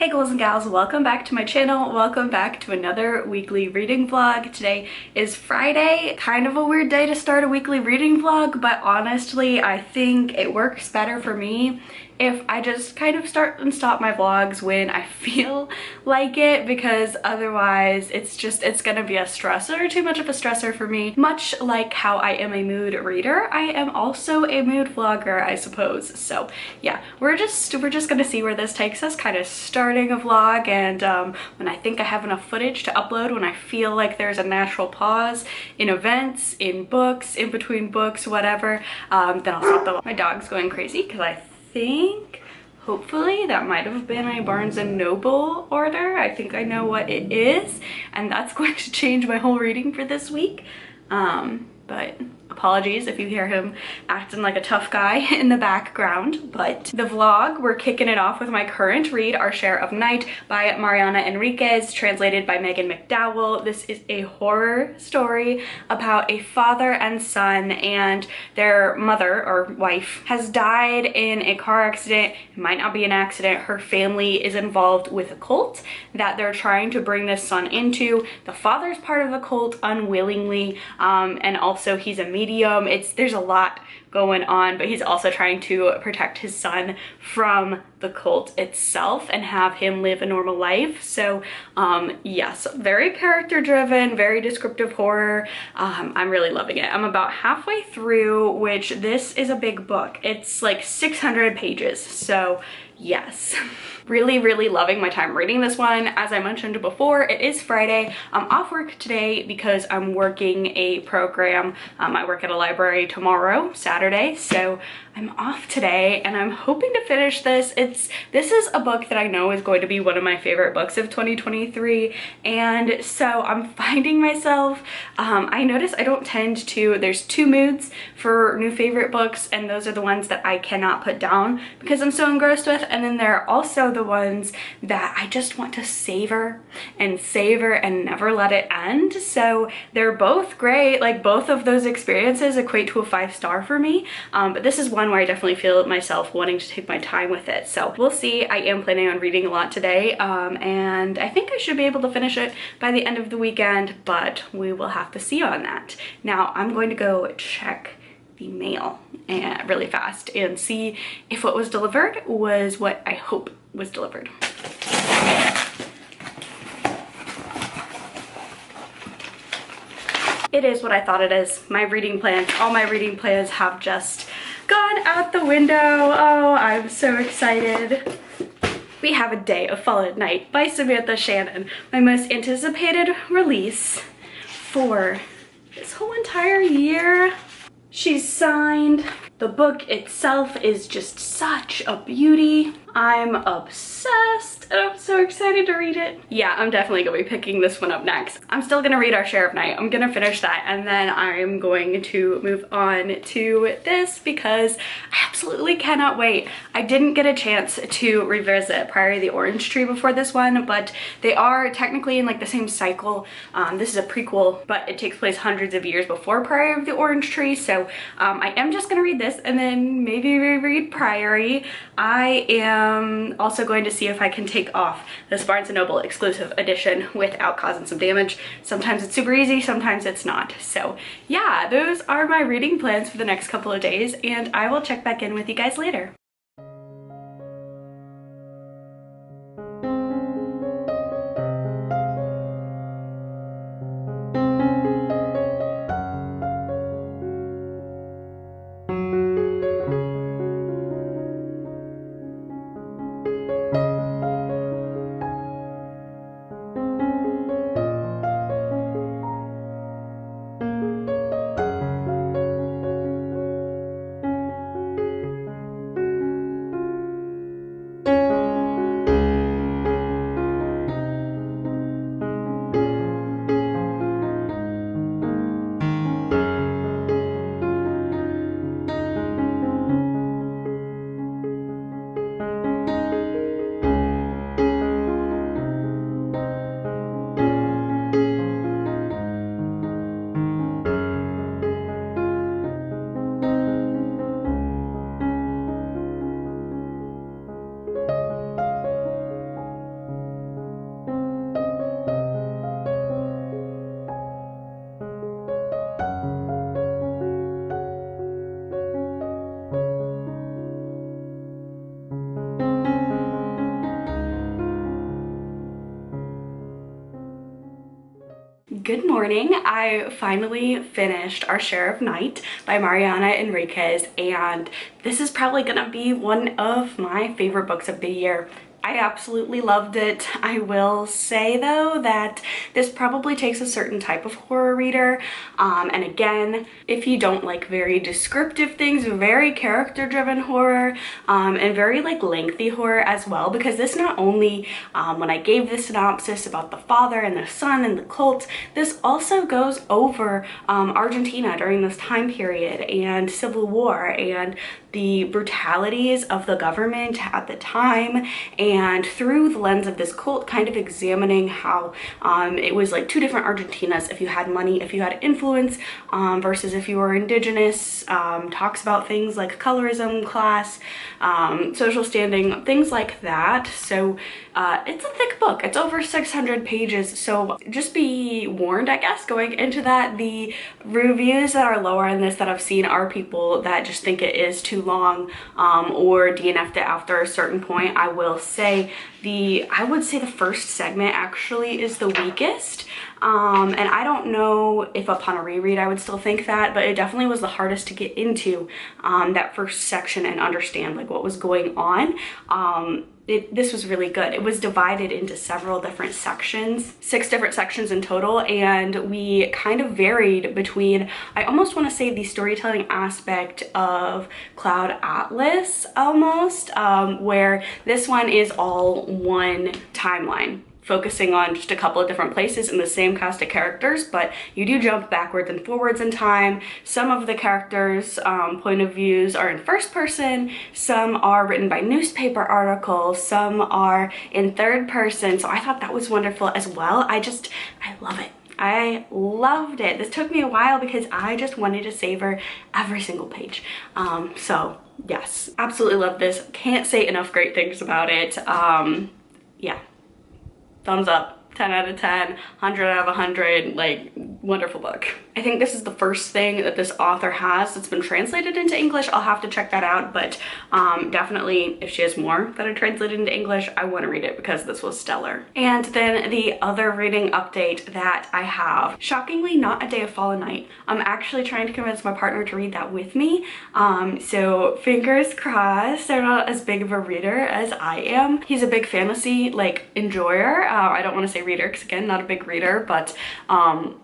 Hey girls and gals, welcome back to my channel. Welcome back to another weekly reading vlog. Today is Friday, kind of a weird day to start a weekly reading vlog, but honestly, I think it works better for me if I just kind of start and stop my vlogs when I feel like it, because otherwise it's gonna be a stressor, too much of a stressor for me. Much like how I am a mood reader, I am also a mood vlogger, I suppose. So yeah, we're just gonna see where this takes us, kind of starting a vlog, and when I think I have enough footage to upload, when I feel like there's a natural pause in events, in books, in between books, whatever, then I'll stop the vlog. My dog's going crazy because I think hopefully that might have been a Barnes & Noble order. I think I know what it is, and that's going to change my whole reading for this week. But apologies if you hear him acting like a tough guy in the background. But the vlog, we're kicking it off with my current read, Our Share of Night by Mariana Enriquez, translated by Megan McDowell. This is a horror story about a father and son, and their mother or wife has died in a car accident. It might not be an accident. Her family is involved with a cult that they're trying to bring this son into. The father's part of the cult unwillingly, and also he's a medium. There's a lot going on, but he's also trying to protect his son from the cult itself and have him live a normal life. So yes, very character driven, very descriptive horror. I'm really loving it. I'm about halfway through, which this is a big book. It's like 600 pages, so yes. Really loving my time reading this one. As I mentioned before, it is Friday. I'm off work today because I'm working a program. I work at a library tomorrow, Saturday, so I'm off today, and I'm hoping to finish this. This is a book that I know is going to be one of my favorite books of 2023, and so I'm finding myself, I notice I don't tend to, there's two moods for new favorite books, and those are the ones that I cannot put down because I'm so engrossed with, and then there are also the ones that I just want to savor and never let it end. So they're both great. Like, both of those experiences equate to a 5-star for me, but this is one where I definitely feel myself wanting to take my time with it. So we'll see. I am planning on reading a lot today, and I think I should be able to finish it by the end of the weekend, but we will have to see on that. Now I'm going to go check the mail really fast and see if what was delivered was what I hope was delivered. It is what I thought it is. My reading plans, all my reading plans have just gone out the window. Oh, I'm so excited. We have A Day of Fallen Night by Samantha Shannon, my most anticipated release for this whole entire year. She's signed. The book itself is just such a beauty. I'm obsessed, and I'm so excited to read it. Yeah, I'm definitely gonna be picking this one up next. I'm still gonna read Our Share of Night. I'm gonna finish that, and then I'm going to move on to this because I absolutely cannot wait. I didn't get a chance to revisit Priory of the Orange Tree before this one, but they are technically in like the same cycle. This is a prequel, but it takes place hundreds of years before Priory of the Orange Tree, so I am just gonna read this and then maybe reread Priory. I am also going to see if I can take off this Barnes & Noble exclusive edition without causing some damage. Sometimes it's super easy, sometimes it's not. So yeah, those are my reading plans for the next couple of days, and I will check back in with you guys later. Good morning. I finally finished Our Share of Night by Mariana Enriquez, and this is probably gonna be one of my favorite books of the year. I absolutely loved it. I will say though that this probably takes a certain type of horror reader. And again, if you don't like very descriptive things, very character driven horror, and very like lengthy horror as well, because this not only, when I gave the synopsis about the father and the son and the cult, this also goes over Argentina during this time period and civil war and the brutalities of the government at the time, and through the lens of this cult, kind of examining how it was like two different Argentinas, if you had money, if you had influence, versus if you were indigenous. Talks about things like colorism, class, social standing, things like that. So it's a thick book. It's over 600 pages, so just be warned, I guess, going into that. The reviews that are lower in this that I've seen are people that just think it is too long, or DNF'd it after a certain point. I will say I would say the first segment actually is the weakest, and I don't know if upon a reread I would still think that, but it definitely was the hardest to get into that first section and understand like what was going on. This was really good. It was divided into several different sections, 6 different sections in total, and we kind of varied between, I almost want to say, the storytelling aspect of Cloud Atlas almost, where this one is all one timeline, focusing on just a couple of different places in the same cast of characters, but you do jump backwards and forwards in time. Some of the characters' point of views are in first person, some are written by newspaper articles, some are in third person, so I thought that was wonderful as well. I love it. I loved it. This took me a while because I just wanted to savor every single page. So yes, absolutely love this. Can't say enough great things about it. Yeah. Thumbs up, 10 out of 10, 100 out of 100, like, wonderful book. I think this is the first thing that this author has that's been translated into English. I'll have to check that out, but definitely if she has more that are translated into English, I want to read it because this was stellar. And then the other reading update that I have, shockingly not A Day of Fallen Night. I'm actually trying to convince my partner to read that with me, so fingers crossed. They're not as big of a reader as I am. He's a big fantasy like enjoyer. I don't want to say reader because again, not a big reader, but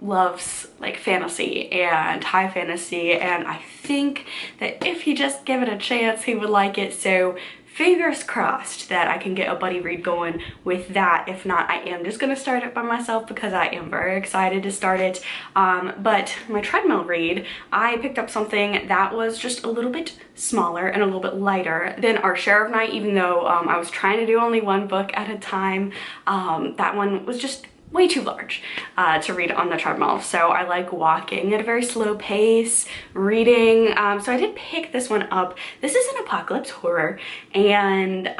loves like fantasy and high fantasy, and I think that if he just give it a chance he would like it. So fingers crossed that I can get a buddy read going with that. If not, I am just gonna start it by myself because I am very excited to start it. But my treadmill read, I picked up something that was just a little bit smaller and a little bit lighter than Our Share of Night, even though I was trying to do only one book at a time. That one was just way too large to read on the treadmill, so I like walking at a very slow pace, reading. So I did pick this one up. This is an apocalypse horror and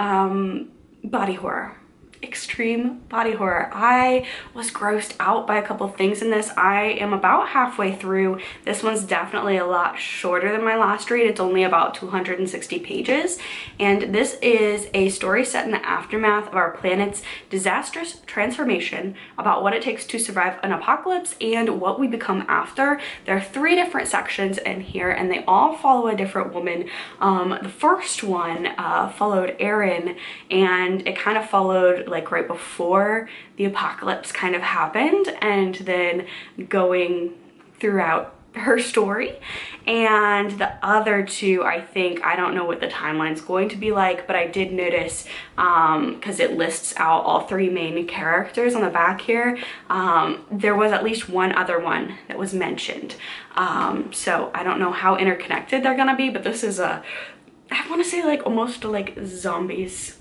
body horror. Extreme body horror. I was grossed out by a couple things in this. I am about halfway through. This one's definitely a lot shorter than my last read. It's only about 260 pages, and this is a story set in the aftermath of our planet's disastrous transformation, about what it takes to survive an apocalypse and what we become after. There are 3 different sections in here, and they all follow a different woman. The first one followed Erin, and it kind of followed like right before the apocalypse kind of happened, and then going throughout her story. And the other 2, I think, I don't know what the timeline's going to be like, but I did notice, because it lists out all 3 main characters on the back here, there was at least one other one that was mentioned. So I don't know how interconnected they're gonna be, but this is I want to say like almost like zombies.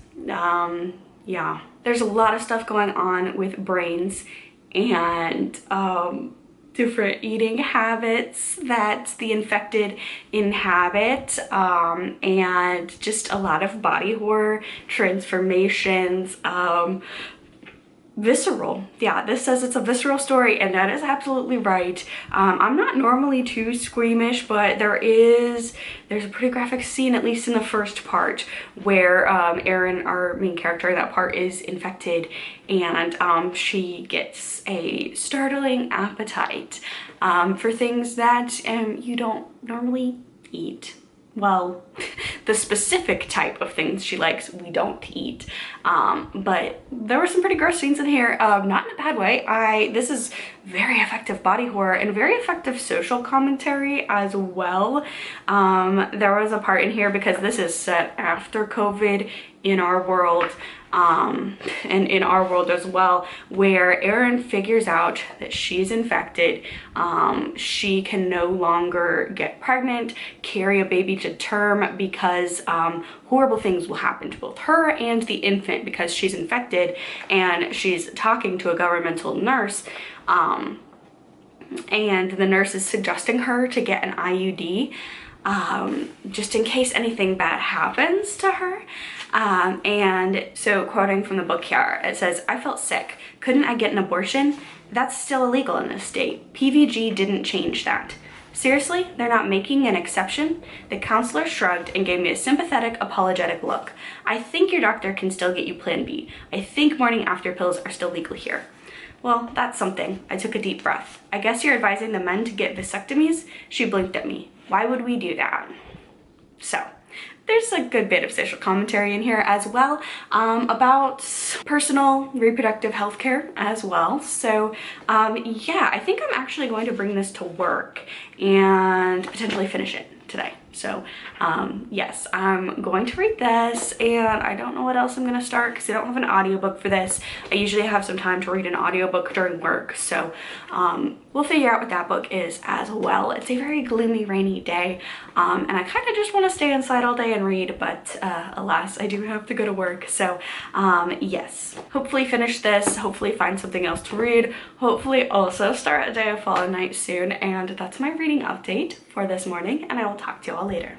Yeah, there's a lot of stuff going on with brains and different eating habits that the infected inhabit, and just a lot of body horror, transformations. visceral. Yeah, this says it's a visceral story, and that is absolutely right. I'm not normally too squeamish, but there's a pretty graphic scene, at least in the first part, where Erin, our main character, that part is infected, and she gets a startling appetite for things that you don't normally eat. Well, the specific type of things she likes, we don't eat. But there were some pretty gross scenes in here, not in a bad way. This is very effective body horror and very effective social commentary as well. There was a part in here, because this is set after COVID in our world, and in our world as well, where Erin figures out that she's infected. She can no longer get pregnant, carry a baby to term, because horrible things will happen to both her and the infant because she's infected, and she's talking to a governmental nurse, and the nurse is suggesting her to get an IUD, just in case anything bad happens to her. And so, quoting from the book here, it says, "I felt sick. Couldn't I get an abortion? That's still illegal in this state. PVG didn't change that. Seriously, they're not making an exception?" The counselor shrugged and gave me a sympathetic, apologetic look. "I think your doctor can still get you Plan B. I think morning after pills are still legal here." Well, that's something. I took a deep breath. "I guess you're advising the men to get vasectomies?" She blinked at me. "Why would we do that?" So, there's a good bit of social commentary in here as well, about personal reproductive health care as well. So yeah, I think I'm actually going to bring this to work and potentially finish it today. So yes, I'm going to read this, and I don't know what else I'm going to start because I don't have an audiobook for this. I usually have some time to read an audiobook during work, so we'll figure out what that book is as well. It's a very gloomy, rainy day, and I kind of just want to stay inside all day and read, but alas, I do have to go to work. So yes, hopefully finish this, hopefully find something else to read, hopefully also start a day of Fall and Night soon, and that's my reading update for this morning, and I will talk to you all later.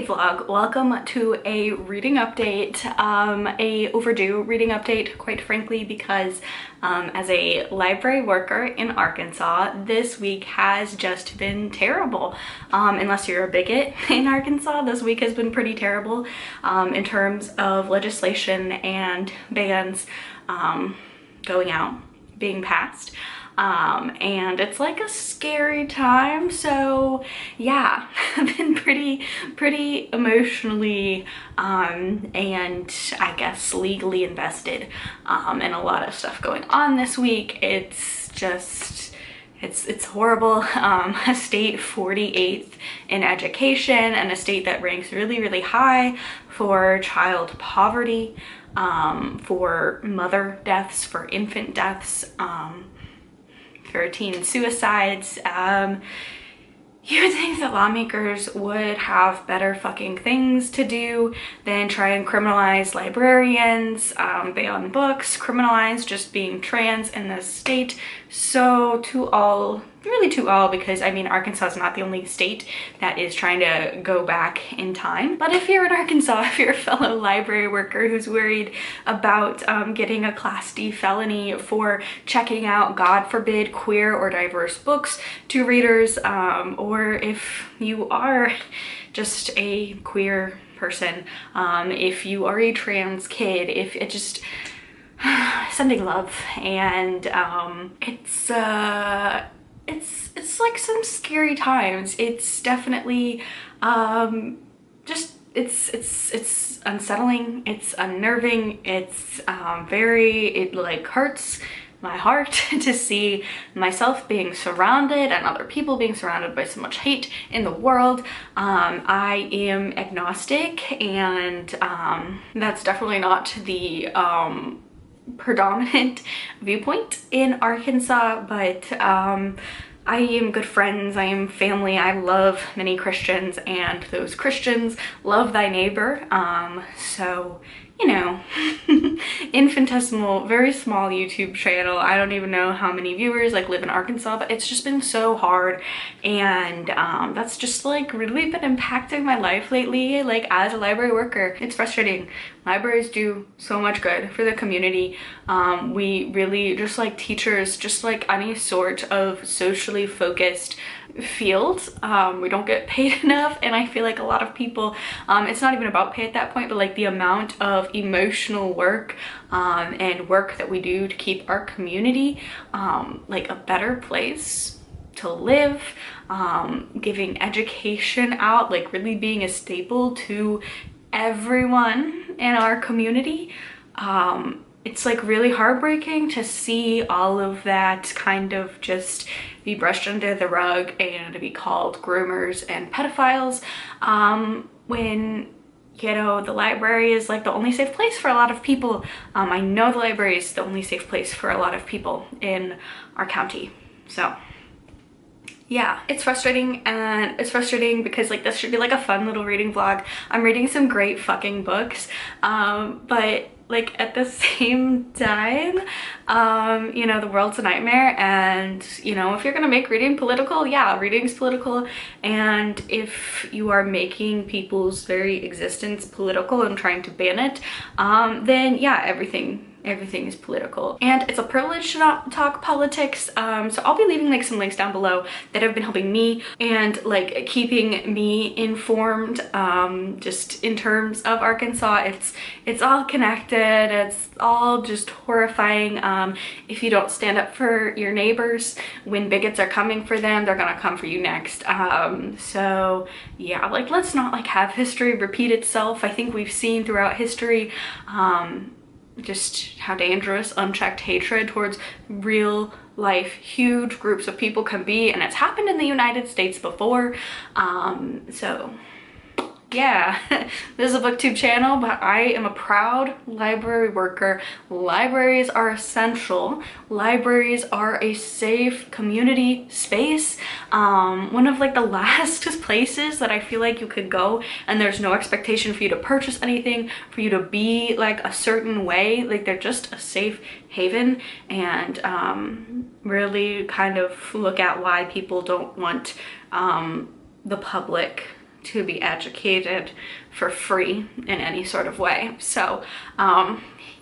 Hey vlog, welcome to a reading update, a overdue reading update, quite frankly, because as a library worker in Arkansas, this week has just been terrible. Unless you're a bigot in Arkansas, this week has been pretty terrible in terms of legislation and bans going out, being passed. And it's like a scary time, so yeah, I've been pretty emotionally and I guess legally invested in a lot of stuff going on this week. It's just it's horrible. A state 48th in education, and a state that ranks really high for child poverty, for mother deaths, for infant deaths, for teen suicides. You would think that lawmakers would have better fucking things to do than try and criminalize librarians, ban books, criminalize just being trans in this state. So to all, because I mean, Arkansas is not the only state that is trying to go back in time. But if you're in Arkansas, if you're a fellow library worker who's worried about getting a Class D felony for checking out, God forbid, queer or diverse books to readers, or if you are just a queer person, if you are a trans kid, if it just sending love. And it's like some scary times. It's definitely just it's unsettling, it's unnerving, it's it like hurts my heart to see myself being surrounded and other people being surrounded by so much hate in the world. I am agnostic, and that's definitely not the predominant viewpoint in Arkansas, but I am good friends, I am family, I love many Christians, and those Christians love thy neighbor. So, you know, infinitesimal, very small YouTube channel. I don't even know how many viewers like live in Arkansas, but it's just been so hard, and that's just like really been impacting my life lately, like as a library worker. It's frustrating. Libraries do so much good for the community. We really, just like teachers, just like any sort of socially focused field, we don't get paid enough, and I feel like a lot of people, it's not even about pay at that point, but like the amount of emotional work and work that we do to keep our community like a better place to live, giving education out, like really being a staple to everyone in our community. It's like really heartbreaking to see all of that kind of just be brushed under the rug and to be called groomers and pedophiles, when, you know, the library is like the only safe place for a lot of people. I know the library is the only safe place for a lot of people in our county. So yeah, it's frustrating, and it's frustrating because like this should be like a fun little reading vlog. I'm reading some great fucking books, but like at the same time, you know, the world's a nightmare, and you know, if you're gonna make reading political, yeah, reading's political, and if you are making people's very existence political and trying to ban it, then yeah, everything is political. And it's a privilege to not talk politics, so I'll be leaving like some links down below that have been helping me and like keeping me informed, just in terms of Arkansas. It's all connected, it's all just horrifying. If you don't stand up for your neighbors when bigots are coming for them, they're gonna come for you next. So yeah, like let's not like have history repeat itself. I think we've seen throughout history just how dangerous unchecked hatred towards real life huge groups of people can be, and it's happened in the United States before. So yeah, this is a booktube channel, but I am a proud library worker. Libraries are essential. Libraries are a safe community space. One of like the last places that I feel like you could go and there's no expectation for you to purchase anything, for you to be like a certain way. Like they're just a safe haven, and really kind of look at why people don't want the public to be educated for free in any sort of way. So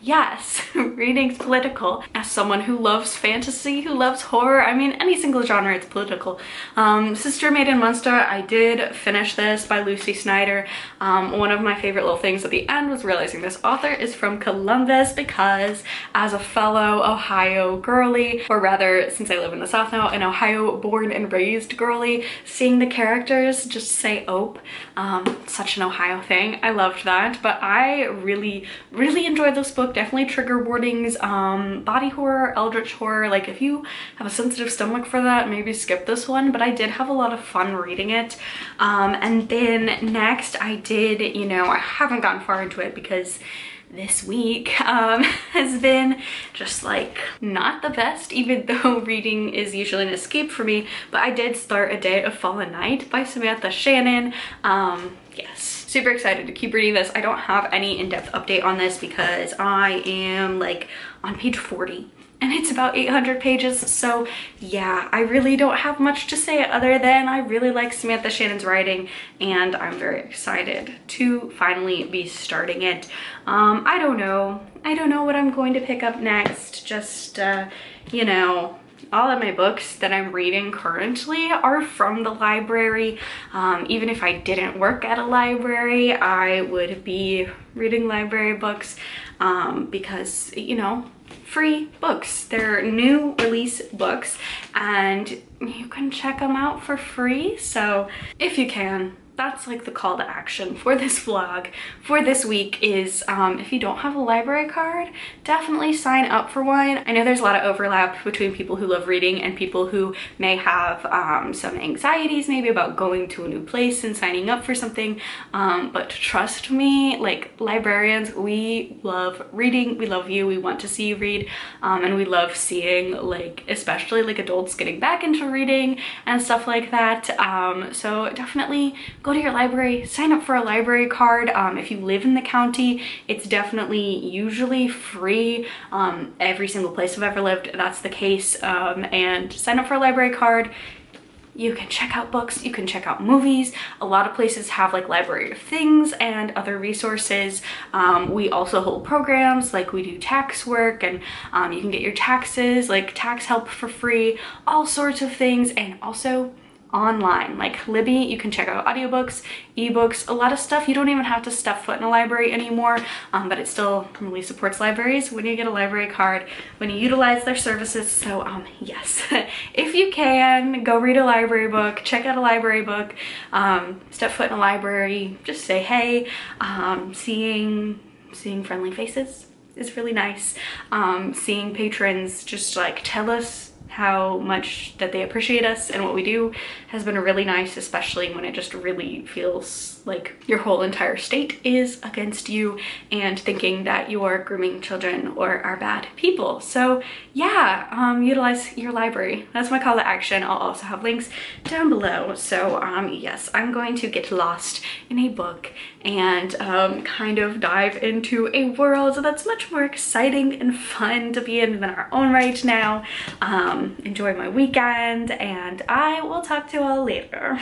yes, reading's political. As someone who loves fantasy, who loves horror, I mean, any single genre, it's political. Sister Maiden Monster, I did finish this by Snyder. One of my favorite little things at the end was realizing this author is from Columbus, because as a fellow Ohio girly, or rather, since I live in the South now, an Ohio born and raised girly, seeing the characters just say "ope," such an Ohio thing. I loved that, but I really enjoyed this book. Definitely trigger warnings, body horror, eldritch horror. Like, if you have a sensitive stomach for that, maybe skip this one, but I did have a lot of fun reading it. And then next I did, you know, I haven't gotten far into it because this week has been just like not the best, even though reading is usually an escape for me. But I did start A Day of Fallen Night by Samantha Shannon. Yes, super excited to keep reading this. I don't have any in-depth update on this because I am like on page 40 and it's about 800 pages. So yeah, I really don't have much to say other than I really like Samantha Shannon's writing and I'm very excited to finally be starting it. I don't know what I'm going to pick up next. Just you know, all of my books that I'm reading currently are from the library. Even if I didn't work at a library, I would be reading library books because, you know, free books. They're new release books and you can check them out for free. So if you can, that's like the call to action for this vlog for this week is if you don't have a library card, definitely sign up for one. I know there's a lot of overlap between people who love reading and people who may have some anxieties maybe about going to a new place and signing up for something, but trust me, like, librarians, we love reading, we love you, we want to see you read, and we love seeing, like, especially like adults getting back into reading and stuff like that. So definitely go to your library, sign up for a library card. If you live in the county, it's definitely usually free. Every single place I've ever lived, that's the case. And sign up for a library card. You can check out books, you can check out movies. A lot of places have like library of things and other resources. We also hold programs, like we do tax work, and you can get your taxes, like tax help for free, all sorts of things. And also online, like Libby, you can check out audiobooks, ebooks, a lot of stuff. You don't even have to step foot in a library anymore, but it still really supports libraries when you get a library card, when you utilize their services. So yes, if you can, go read a library book, check out a library book, step foot in a library, just say hey. Seeing friendly faces is really nice. Seeing patrons just like tell us how much that they appreciate us and what we do has been really nice, especially when it just really feels like your whole entire state is against you and thinking that you are grooming children or are bad people. So yeah, utilize your library. That's my call to action. I'll also have links down below. So yes, I'm going to get lost in a book and kind of dive into a world that's much more exciting and fun to be in than our own right now. Enjoy my weekend, and I will talk to you all later.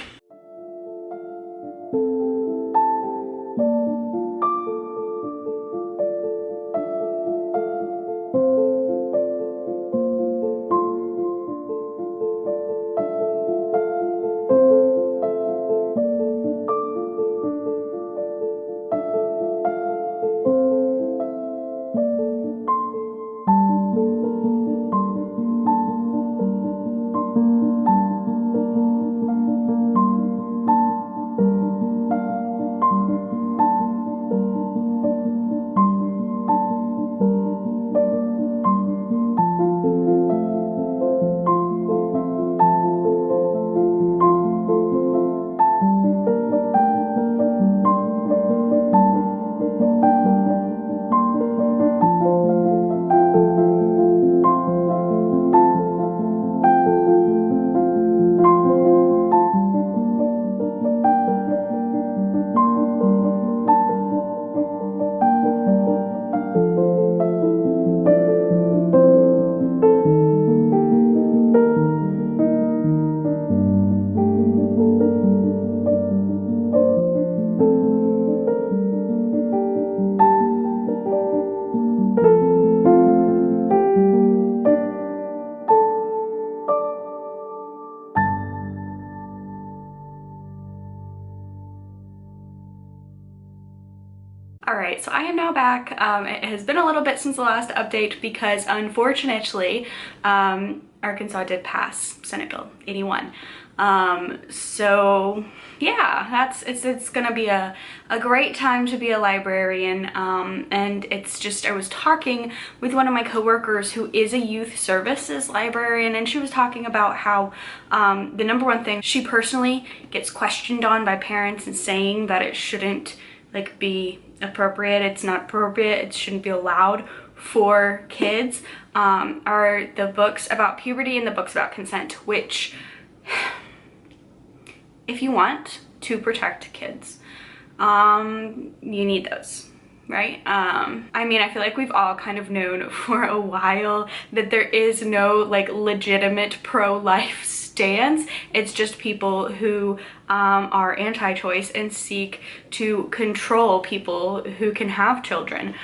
I am now back. It has been a little bit since the last update because unfortunately, Arkansas did pass Senate Bill 81. So yeah, it's gonna be a great time to be a librarian. And it's just, I was talking with one of my coworkers who is a youth services librarian, and she was talking about how the number one thing she personally gets questioned on by parents and saying that it shouldn't like be appropriate, it's not appropriate, it shouldn't be allowed for kids, are the books about puberty and the books about consent, which if you want to protect kids, you need those, right? I mean, I feel like we've all kind of known for a while that there is no like legitimate pro-life stance. It's just people who are anti-choice and seek to control people who can have children,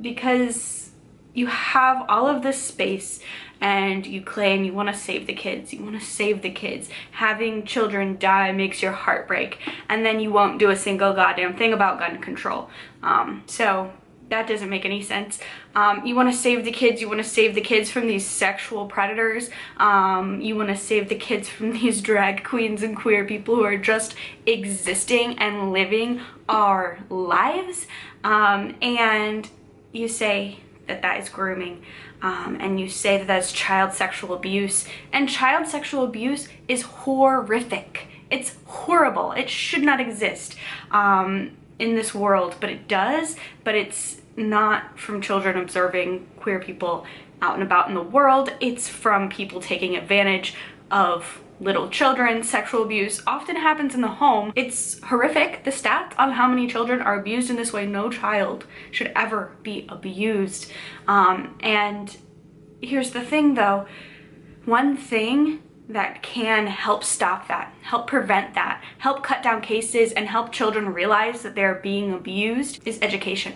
because you have all of this space and you claim you want to save the kids, you want to save the kids. Having children die makes your heart break, and then you won't do a single goddamn thing about gun control. So that doesn't make any sense. You want to save the kids, you want to save the kids from these sexual predators, you want to save the kids from these drag queens and queer people who are just existing and living our lives, and you say that that is grooming, and you say that that's child sexual abuse, and child sexual abuse is horrific. It's horrible. It should not exist in this world, but it does. But it's not from children observing queer people out and about in the world. It's from people taking advantage of little children. Sexual abuse often happens in the home. It's horrific, the stats on how many children are abused in this way. No child should ever be abused. And here's the thing though, one thing that can help stop that, help prevent that, help cut down cases and help children realize that they're being abused is education.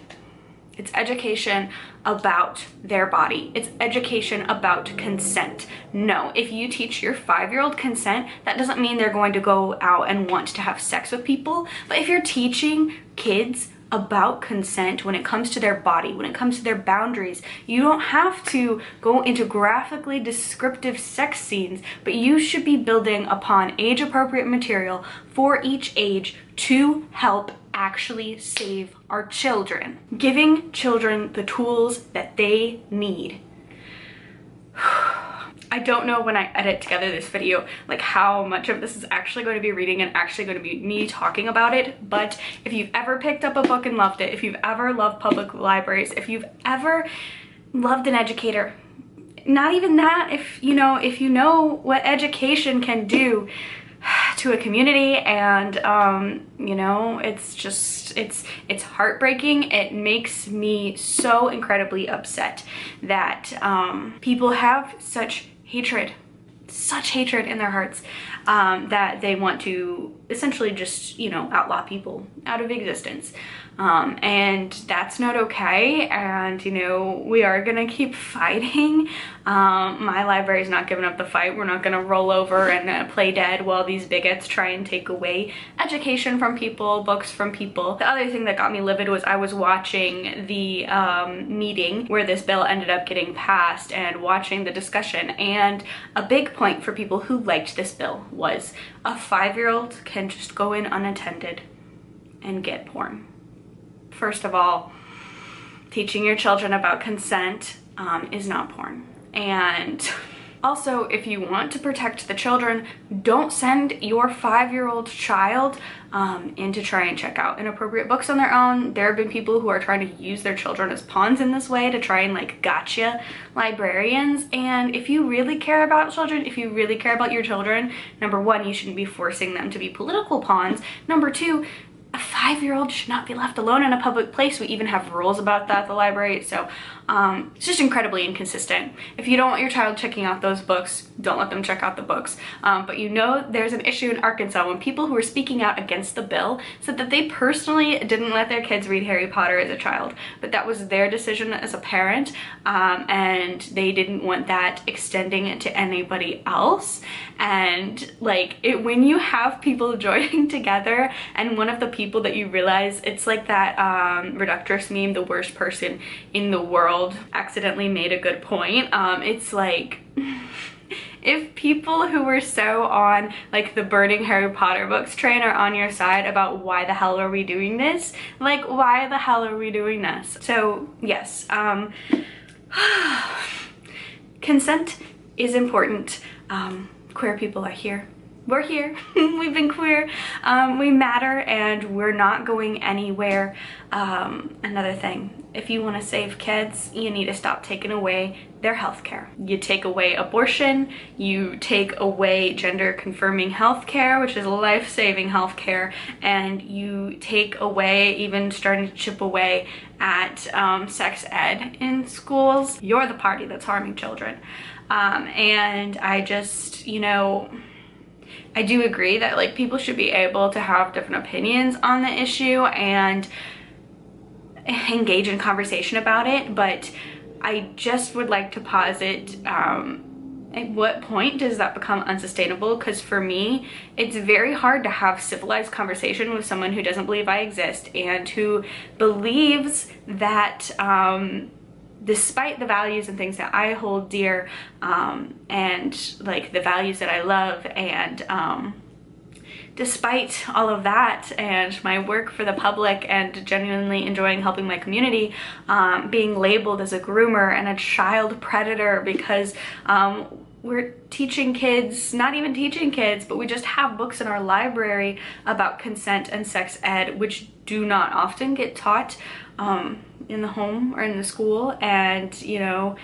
It's education about their body. It's education about consent. No, if you teach your 5-year-old consent, that doesn't mean they're going to go out and want to have sex with people. But if you're teaching kids about consent when it comes to their body, when it comes to their boundaries, you don't have to go into graphically descriptive sex scenes, but you should be building upon age-appropriate material for each age to help actually save our children. Giving children the tools that they need. I don't know when I edit together this video, like how much of this is actually going to be reading and actually going to be me talking about it, but if you've ever picked up a book and loved it, if you've ever loved public libraries, if you've ever loved an educator, not even that, if you know what education can do to a community, and you know, it's just, it's heartbreaking. It makes me so incredibly upset that people have such hatred in their hearts, that they want to essentially just, you know, outlaw people out of existence. And that's not okay, and you know, we are gonna keep fighting. My library's not giving up the fight. We're not gonna roll over and play dead while these bigots try and take away education from people, books from people. The other thing that got me livid was I was watching the meeting where this bill ended up getting passed and watching the discussion, and a big point for people who liked this bill was a 5-year-old can just go in unattended and get porn. First of all, teaching your children about consent is not porn. And also, if you want to protect the children, don't send your 5-year-old child in to try and check out inappropriate books on their own. There have been people who are trying to use their children as pawns in this way to try and like gotcha librarians. And if you really care about children, if you really care about your children, number one, you shouldn't be forcing them to be political pawns. Number two, a 5-year-old should not be left alone in a public place. We even have rules about that at the library. So it's just incredibly inconsistent. If you don't want your child checking out those books, don't let them check out the books. But you know, there's an issue in Arkansas when people who were speaking out against the bill said that they personally didn't let their kids read Harry Potter as a child, but that was their decision as a parent, and they didn't want that extending it to anybody else. And like when you have people joining together and one of the people people that you realize, it's like that reductress meme, the worst person in the world accidentally made a good point. It's like, if people who were so on like the burning Harry Potter books train are on your side about why the hell are we doing this, like why the hell are we doing this? So yes, consent is important. Queer people are here. We're here. We've been queer. We matter, and we're not going anywhere. Another thing, if you want to save kids, you need to stop taking away their health care. You take away abortion, you take away gender confirming health care, which is life-saving health care, and you take away, even starting to chip away at sex ed in schools. You're the party that's harming children. And I just, you know, I do agree that like people should be able to have different opinions on the issue and engage in conversation about it, but I just would like to posit at what point does that become unsustainable? Because for me, it's very hard to have civilized conversation with someone who doesn't believe I exist and who believes that despite the values and things that I hold dear, and like the values that I love, and despite all of that and my work for the public and genuinely enjoying helping my community, being labeled as a groomer and a child predator because we're teaching kids, not even teaching kids, but we just have books in our library about consent and sex ed, which do not often get taught in the home or in the school. And you know,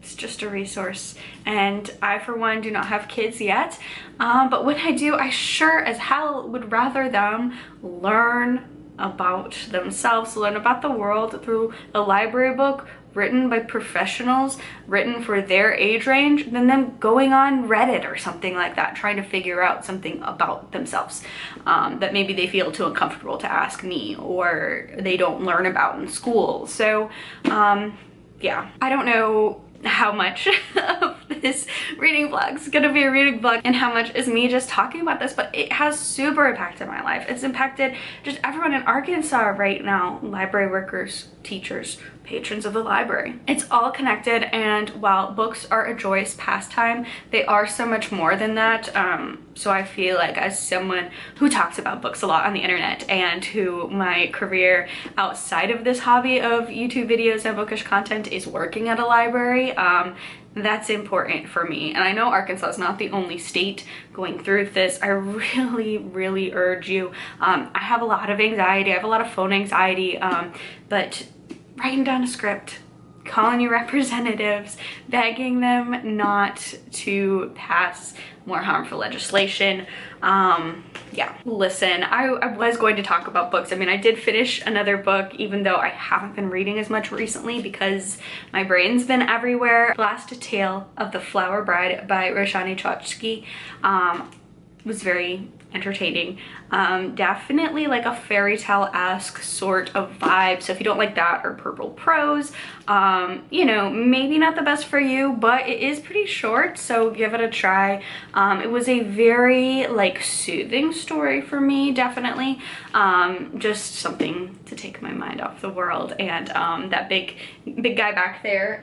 it's just a resource, and I for one do not have kids yet, but when I do, I sure as hell would rather them learn about themselves, learn about the world through a library book written by professionals, written for their age range, than them going on Reddit or something like that, trying to figure out something about themselves that maybe they feel too uncomfortable to ask me, or they don't learn about in school. So yeah, I don't know how much of this reading vlog is gonna be a reading vlog and how much is me just talking about this, but it has super impacted my life. It's impacted just everyone in Arkansas right now, library workers, teachers, patrons of the library. It's all connected, and while books are a joyous pastime, they are so much more than that. So I feel like, as someone who talks about books a lot on the internet, and who my career outside of this hobby of YouTube videos and bookish content is working at a library, that's important for me. And I know Arkansas is not the only state going through this. I really urge you. I have a lot of anxiety. I have a lot of phone anxiety, but writing down a script, calling your representatives, begging them not to pass more harmful legislation. Yeah, listen, I was going to talk about books. I mean, I did finish another book, even though I haven't been reading as much recently because my brain's been everywhere. Last Tale of the Flower Bride by Chokshi was very entertaining. Definitely like a fairy tale-esque sort of vibe, so if you don't like that or purple prose, you know, maybe not the best for you, but it is pretty short, so give it a try. It was a very like soothing story for me, definitely. Just something to take my mind off the world. And that big guy back there,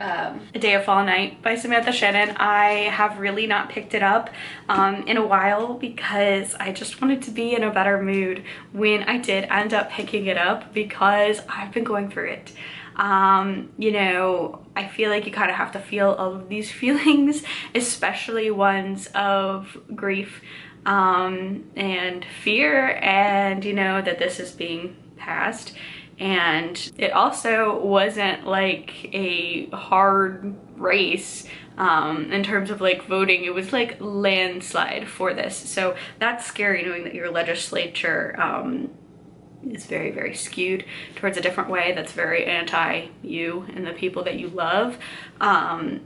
A Day of Fall Night by Samantha Shannon, I have really not picked it up in a while because I just wanted to be in a better mood when I did end up picking it up, because I've been going through it. You know, I feel like you kind of have to feel all of these feelings, especially ones of grief and fear, and you know that this is being passed. And it also wasn't like a hard race in terms of like voting. It was like landslide for this, so that's scary, knowing that your legislature is very skewed towards a different way that's very anti-you and the people that you love.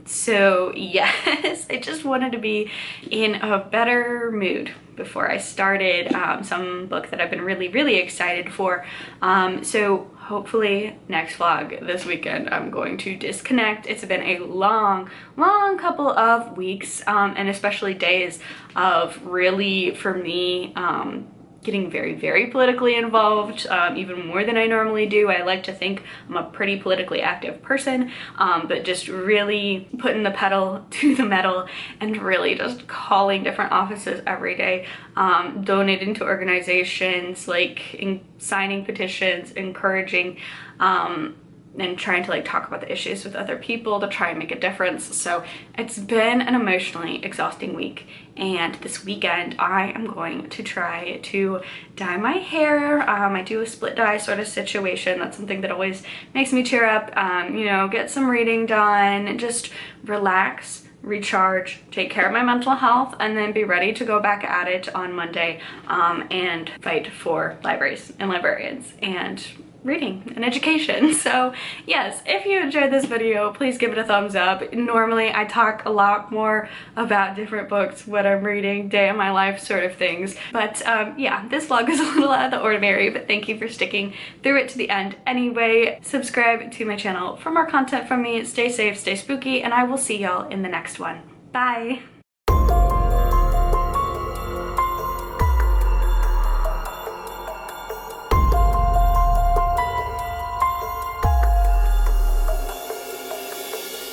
So yes, I just wanted to be in a better mood before I started some book that I've been really excited for. So hopefully next vlog this weekend I'm going to disconnect. It's been a long couple of weeks, and especially days of really, for me, getting very politically involved, even more than I normally do. I like to think I'm a pretty politically active person, but just really putting the pedal to the metal and really just calling different offices every day, donating to organizations, like signing petitions, encouraging, and trying to like talk about the issues with other people to try and make a difference. So it's been an emotionally exhausting week, and this weekend I am going to try to dye my hair. I do a split dye sort of situation. That's something that always makes me cheer up. You know, get some reading done, just relax, recharge, take care of my mental health, and then be ready to go back at it on Monday, and fight for libraries and librarians and reading and education. So yes, if you enjoyed this video, please give it a thumbs up. Normally I talk a lot more about different books, what I'm reading, day in my life sort of things, but yeah, this vlog is a little out of the ordinary, but thank you for sticking through it to the end anyway. Subscribe to my channel for more content from me. Stay safe, stay spooky, and I will see y'all in the next one. Bye!